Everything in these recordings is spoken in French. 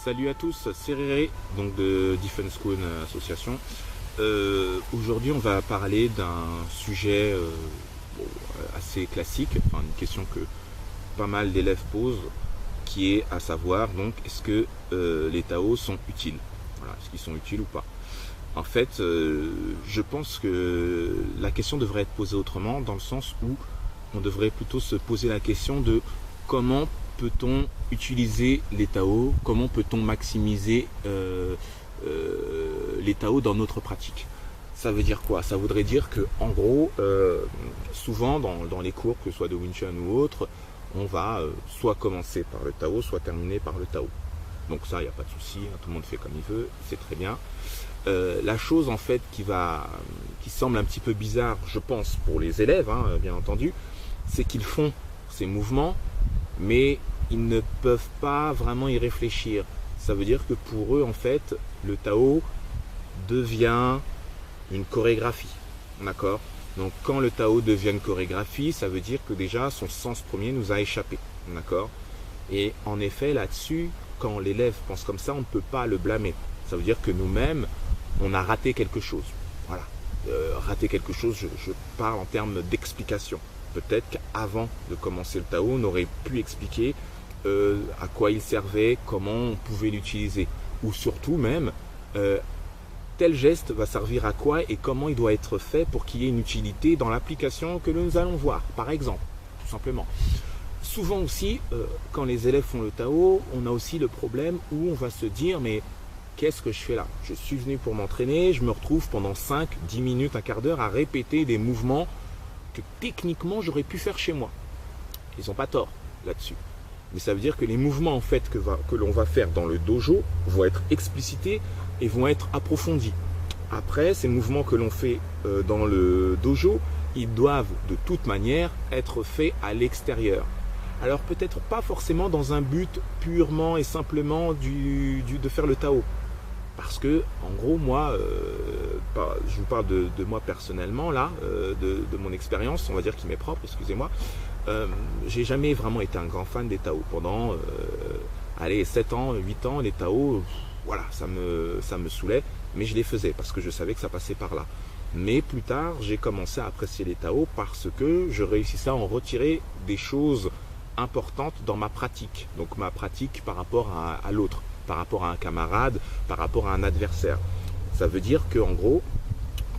Salut à tous, c'est Réré, donc de Defense School Association. Aujourd'hui, on va parler d'un sujet assez classique, enfin une question que pas mal d'élèves posent, qui est à savoir donc est-ce que les Tao sont utiles? Voilà, est-ce qu'ils sont utiles ou pas? En fait, je pense que la question devrait être posée autrement, dans le sens où on devrait plutôt se poser la question de comment peut-on utiliser les Tao, comment peut-on maximiser les Tao dans notre pratique. Ça veut dire quoi? Ça voudrait dire que, en gros, souvent dans les cours, que ce soit de Wing Chun ou autre, on va soit commencer par le Tao, soit terminer par le Tao. Donc ça, il n'y a pas de souci, hein, tout le monde fait comme il veut, c'est très bien. La chose en fait qui semble un petit peu bizarre, je pense, pour les élèves, hein, bien entendu, c'est qu'ils font ces mouvements, mais ils ne peuvent pas vraiment y réfléchir. Ça veut dire que pour eux, en fait, le Tao devient une chorégraphie. D'accord? Donc quand le Tao devient une chorégraphie, ça veut dire que déjà son sens premier nous a échappé. D'accord? Et en effet, là-dessus, quand l'élève pense comme ça, on ne peut pas le blâmer. Ça veut dire que nous-mêmes, on a raté quelque chose. Voilà. Raté quelque chose, je parle en termes d'explication. Peut-être qu'avant de commencer le Tao, on aurait pu expliquer à quoi il servait, comment on pouvait l'utiliser. Ou surtout même, tel geste va servir à quoi et comment il doit être fait pour qu'il y ait une utilité dans l'application que nous allons voir, par exemple, tout simplement. Souvent aussi, quand les élèves font le Tao, on a aussi le problème où on va se dire, mais qu'est-ce que je fais là? Je suis venu pour m'entraîner, je me retrouve pendant 5, 10 minutes, un quart d'heure à répéter des mouvements que techniquement j'aurais pu faire chez moi. Ils n'ont pas tort là-dessus. Mais ça veut dire que les mouvements en fait que l'on va faire dans le dojo vont être explicités et vont être approfondis. Après, ces mouvements que l'on fait dans le dojo, ils doivent de toute manière être faits à l'extérieur. Alors peut-être pas forcément dans un but purement et simplement de faire le Tao. Parce que, en gros, moi, je vous parle de moi personnellement, là, de mon expérience, on va dire qui m'est propre, excusez-moi. J'ai jamais vraiment été un grand fan des Tao. Pendant, 7 ans, 8 ans, les Tao, voilà, ça me saoulait, mais je les faisais parce que je savais que ça passait par là. Mais plus tard, j'ai commencé à apprécier les Tao parce que je réussissais à en retirer des choses importantes dans ma pratique. Donc ma pratique par rapport à l'autre, par rapport à un camarade, par rapport à un adversaire. Ça veut dire que en gros,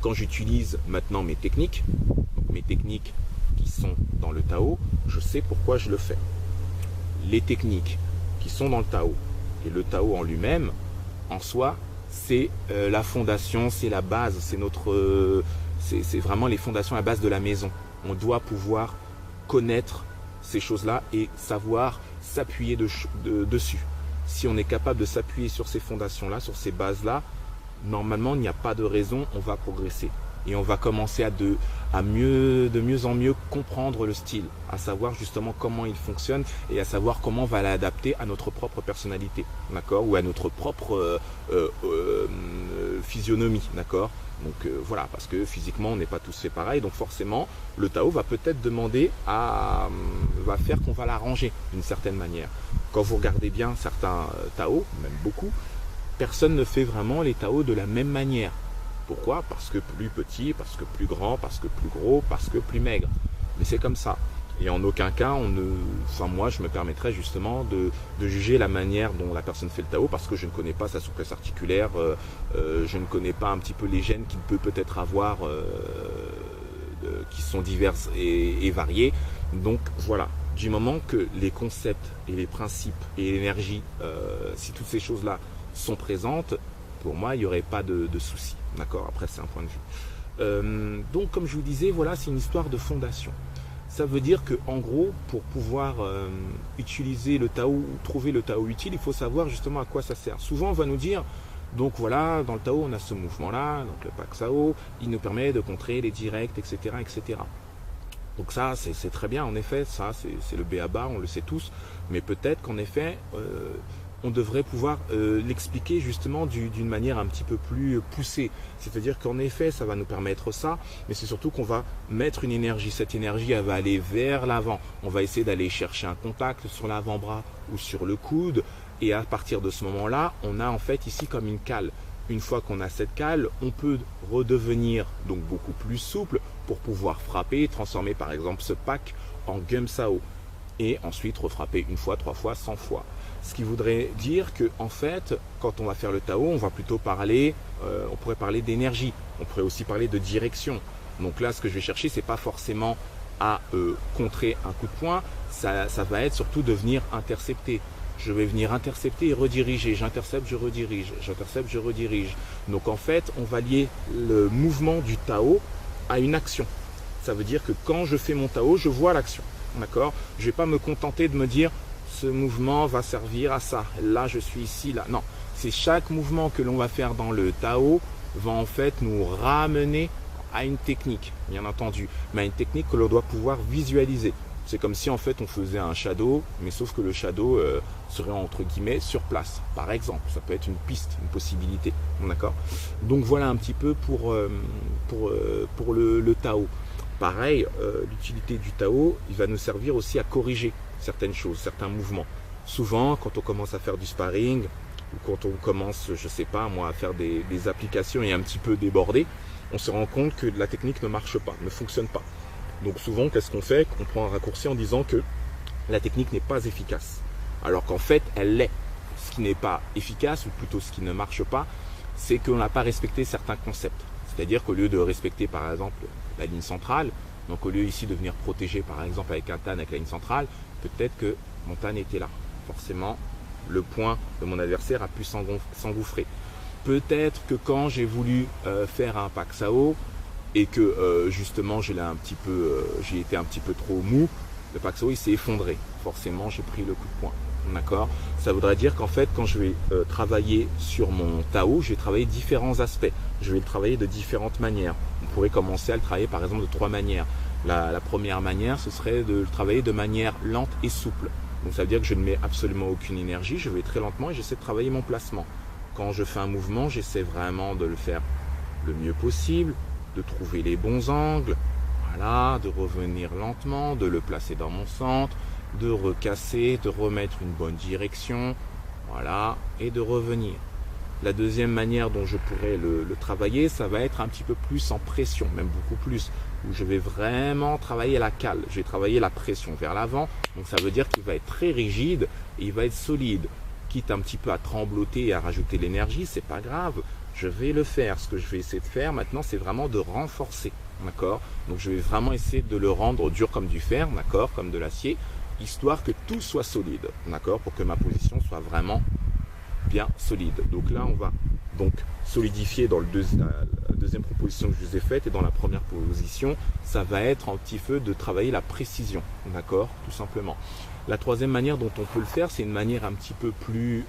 quand j'utilise maintenant mes techniques, donc mes techniques qui sont dans le Tao, je sais pourquoi je le fais. Les techniques qui sont dans le Tao et le Tao en lui-même, en soi, c'est la fondation, c'est la base, c'est vraiment les fondations, la base de la maison. On doit pouvoir connaître ces choses-là et savoir s'appuyer dessus. Si on est capable de s'appuyer sur ces fondations-là, sur ces bases-là, normalement, il n'y a pas de raison, on va progresser. Et on va commencer de mieux en mieux comprendre le style, à savoir justement comment il fonctionne et à savoir comment on va l'adapter à notre propre personnalité, d'accord, ou à notre propre physionomie, d'accord. Donc voilà, parce que physiquement on n'est pas tous fait pareil, donc forcément le Tao va peut-être demander va faire qu'on va l'arranger d'une certaine manière. Quand vous regardez bien certains Tao, même beaucoup, personne ne fait vraiment les Tao de la même manière. Pourquoi? Parce que plus petit, parce que plus grand, parce que plus gros, parce que plus maigre. Mais c'est comme ça. Et en aucun cas, moi, je me permettrais justement de juger la manière dont la personne fait le Tao parce que je ne connais pas sa souplesse articulaire, je ne connais pas un petit peu les gènes qu'il peut peut-être avoir, qui sont diverses et variées. Donc voilà, du moment que les concepts et les principes et l'énergie, si toutes ces choses-là sont présentes, pour moi, il n'y aurait pas de souci. D'accord? Après, c'est un point de vue. Donc, comme je vous disais, voilà, c'est une histoire de fondation. Ça veut dire que, en gros, pour pouvoir utiliser le Tao, trouver le Tao utile, il faut savoir justement à quoi ça sert. Souvent, on va nous dire, donc voilà, dans le Tao, on a ce mouvement-là, donc le Pak Sao, il nous permet de contrer les directs, etc., etc. Donc ça, c'est très bien, en effet, ça, c'est le b.a.-ba, on le sait tous, mais peut-être qu'en effet, on devrait pouvoir l'expliquer justement d'une manière un petit peu plus poussée. C'est-à-dire qu'en effet, ça va nous permettre ça, mais c'est surtout qu'on va mettre une énergie. Cette énergie, elle va aller vers l'avant. On va essayer d'aller chercher un contact sur l'avant-bras ou sur le coude. Et à partir de ce moment-là, on a en fait ici comme une cale. Une fois qu'on a cette cale, on peut redevenir donc beaucoup plus souple pour pouvoir frapper, transformer par exemple ce pack en Gum Sao. Et ensuite refrapper une fois, 3 fois, 100 fois. Ce qui voudrait dire que en fait, quand on va faire le Tao, on va plutôt parler, on pourrait parler d'énergie, on pourrait aussi parler de direction. Donc là, ce que je vais chercher, c'est pas forcément à contrer un coup de poing, ça va être surtout de venir intercepter. Je vais venir intercepter et rediriger, j'intercepte, je redirige, j'intercepte, je redirige. Donc en fait, on va lier le mouvement du Tao à une action. Ça veut dire que quand je fais mon Tao, je vois l'action. D'accord? Je ne vais pas me contenter de me dire ce mouvement va servir à ça. Là, je suis ici, là. Non, c'est chaque mouvement que l'on va faire dans le Tao va en fait nous ramener à une technique, bien entendu, mais à une technique que l'on doit pouvoir visualiser. C'est comme si en fait on faisait un shadow, mais sauf que le shadow serait entre guillemets sur place, par exemple. Ça peut être une piste, une possibilité. D'accord? Donc voilà un petit peu pour le Tao. Pareil, l'utilité du Tao, il va nous servir aussi à corriger certaines choses, certains mouvements. Souvent, quand on commence à faire du sparring, ou quand on commence, je sais pas moi, à faire des applications et un petit peu débordé, on se rend compte que la technique ne marche pas, ne fonctionne pas. Donc souvent, qu'est-ce qu'on fait? On prend un raccourci en disant que la technique n'est pas efficace. Alors qu'en fait, elle l'est. Ce qui n'est pas efficace, ou plutôt ce qui ne marche pas, c'est qu'on n'a pas respecté certains concepts. C'est-à-dire qu'au lieu de respecter par exemple la ligne centrale, donc au lieu ici de venir protéger par exemple avec un tan avec la ligne centrale, peut-être que mon tan était là. Forcément, le point de mon adversaire a pu s'engouffrer. Peut-être que quand j'ai voulu faire un Pak Sao et que justement j'ai été un petit peu trop mou, le Pak Sao il s'est effondré. Forcément, j'ai pris le coup de poing. D'accord? Ça voudrait dire qu'en fait, quand je vais travailler sur mon Tao, je vais travailler différents aspects. Je vais le travailler de différentes manières. On pourrait commencer à le travailler par exemple de 3 manières. La première manière, ce serait de le travailler de manière lente et souple. Donc ça veut dire que je ne mets absolument aucune énergie, je vais très lentement et j'essaie de travailler mon placement. Quand je fais un mouvement, j'essaie vraiment de le faire le mieux possible, de trouver les bons angles, voilà, de revenir lentement, de le placer dans mon centre, de recasser, de remettre une bonne direction, voilà, et de revenir. La deuxième manière dont je pourrais le travailler, ça va être un petit peu plus en pression, même beaucoup plus, où je vais vraiment travailler la cale, je vais travailler la pression vers l'avant, donc ça veut dire qu'il va être très rigide et il va être solide. Quitte un petit peu à trembloter et à rajouter l'énergie, c'est pas grave, je vais le faire. Ce que je vais essayer de faire maintenant, c'est vraiment de renforcer, d'accord? Donc je vais vraiment essayer de le rendre dur comme du fer, d'accord, comme de l'acier, histoire que tout soit solide, d'accord, pour que ma position soit vraiment bien solide. Donc là, on va donc solidifier dans la deuxième proposition que je vous ai faite, et dans la première position, ça va être un petit peu de travailler la précision, d'accord, tout simplement. La troisième manière dont on peut le faire, c'est une manière un petit peu plus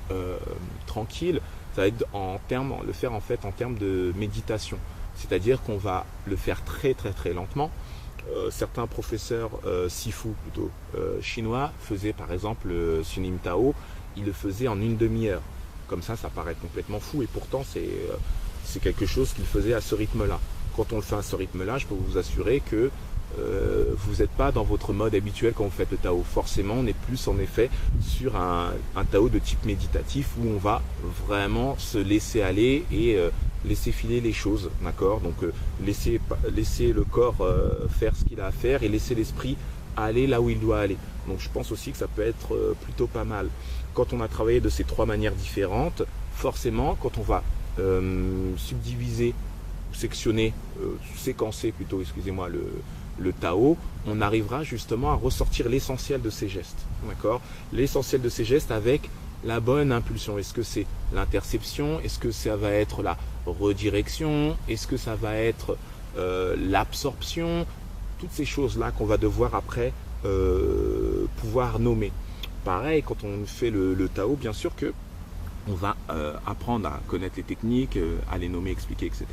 tranquille. Ça va être le faire en fait en termes de méditation. C'est-à-dire qu'on va le faire très très très lentement. Certains professeurs sifu plutôt chinois faisaient par exemple le Sunim Tao, ils le faisaient en une demi-heure. Comme ça paraît complètement fou et pourtant c'est quelque chose qu'ils faisaient à ce rythme-là. Quand on le fait à ce rythme-là, je peux vous assurer que vous n'êtes pas dans votre mode habituel quand vous faites le Tao. Forcément, on est plus en effet sur un Tao de type méditatif où on va vraiment se laisser aller et laisser filer les choses, d'accord? Donc laisser le corps faire ce qu'il a à faire et laisser l'esprit aller là où il doit aller. Donc je pense aussi que ça peut être plutôt pas mal. Quand on a travaillé de ces 3 manières différentes, forcément, quand on va subdiviser, sectionner, séquencer plutôt, excusez-moi, le Tao, on arrivera justement à ressortir l'essentiel de ces gestes, d'accord? L'essentiel de ces gestes avec la bonne impulsion. Est-ce que c'est l'interception? Est-ce que ça va être la redirection? Est-ce que ça va être l'absorption? Toutes ces choses-là qu'on va devoir après pouvoir nommer. Pareil, quand on fait le Tao, bien sûr que on va apprendre à connaître les techniques, à les nommer, expliquer, etc.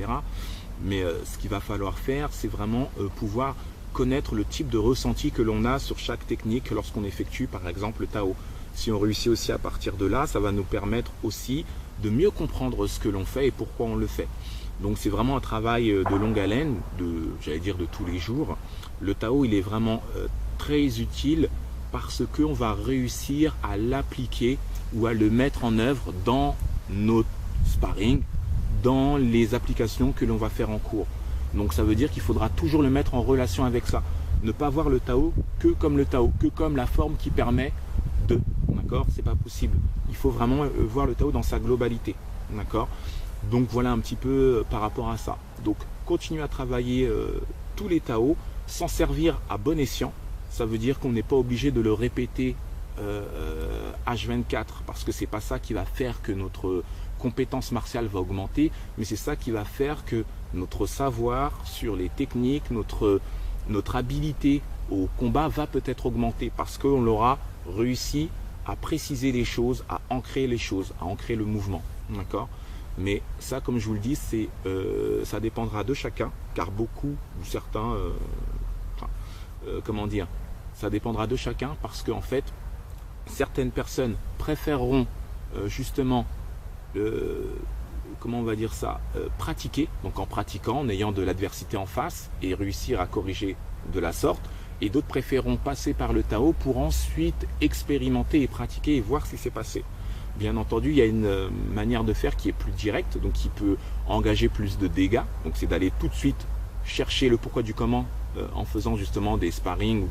Mais ce qu'il va falloir faire, c'est vraiment pouvoir connaître le type de ressenti que l'on a sur chaque technique lorsqu'on effectue par exemple le Tao. Si on réussit aussi à partir de là, ça va nous permettre aussi de mieux comprendre ce que l'on fait et pourquoi on le fait. Donc c'est vraiment un travail de longue haleine, j'allais dire de tous les jours. Le Tao, il est vraiment très utile parce qu'on va réussir à l'appliquer ou à le mettre en œuvre dans nos sparring, dans les applications que l'on va faire en cours. Donc ça veut dire qu'il faudra toujours le mettre en relation avec ça. Ne pas voir le Tao que comme le Tao, que comme la forme qui permet de. D'accord? C'est pas possible. Il faut vraiment voir le Tao dans sa globalité. D'accord? Donc voilà un petit peu par rapport à ça. Donc continuer à travailler tous les Tao, s'en servir à bon escient. Ça veut dire qu'on n'est pas obligé de le répéter H24 parce que c'est pas ça qui va faire que notre compétence martiale va augmenter, mais c'est ça qui va faire que notre savoir sur les techniques, notre habilité au combat va peut-être augmenter parce qu'on l'aura réussi à préciser les choses, à ancrer les choses, à ancrer le mouvement. D'accord? Mais ça, comme je vous le dis, ça dépendra de chacun, car beaucoup ou certains, comment dire, ça dépendra de chacun parce qu'en fait, certaines personnes préféreront justement, comment on va dire ça, pratiquer, donc en pratiquant, en ayant de l'adversité en face et réussir à corriger de la sorte, et d'autres préféreront passer par le Tao pour ensuite expérimenter et pratiquer et voir ce qui s'est passé. Bien entendu, il y a une manière de faire qui est plus directe, donc qui peut engager plus de dégâts, donc c'est d'aller tout de suite chercher le pourquoi du comment en faisant justement des sparring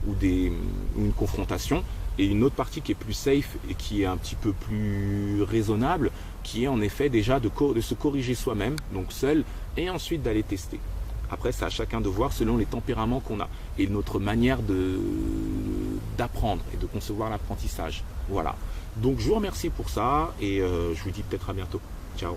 ou une confrontation. Et une autre partie qui est plus safe et qui est un petit peu plus raisonnable, qui est en effet déjà de se corriger soi-même, donc seul, et ensuite d'aller tester. Après, c'est à chacun de voir selon les tempéraments qu'on a et notre manière d'apprendre et de concevoir l'apprentissage. Voilà. Donc je vous remercie pour ça et je vous dis peut-être à bientôt. Ciao.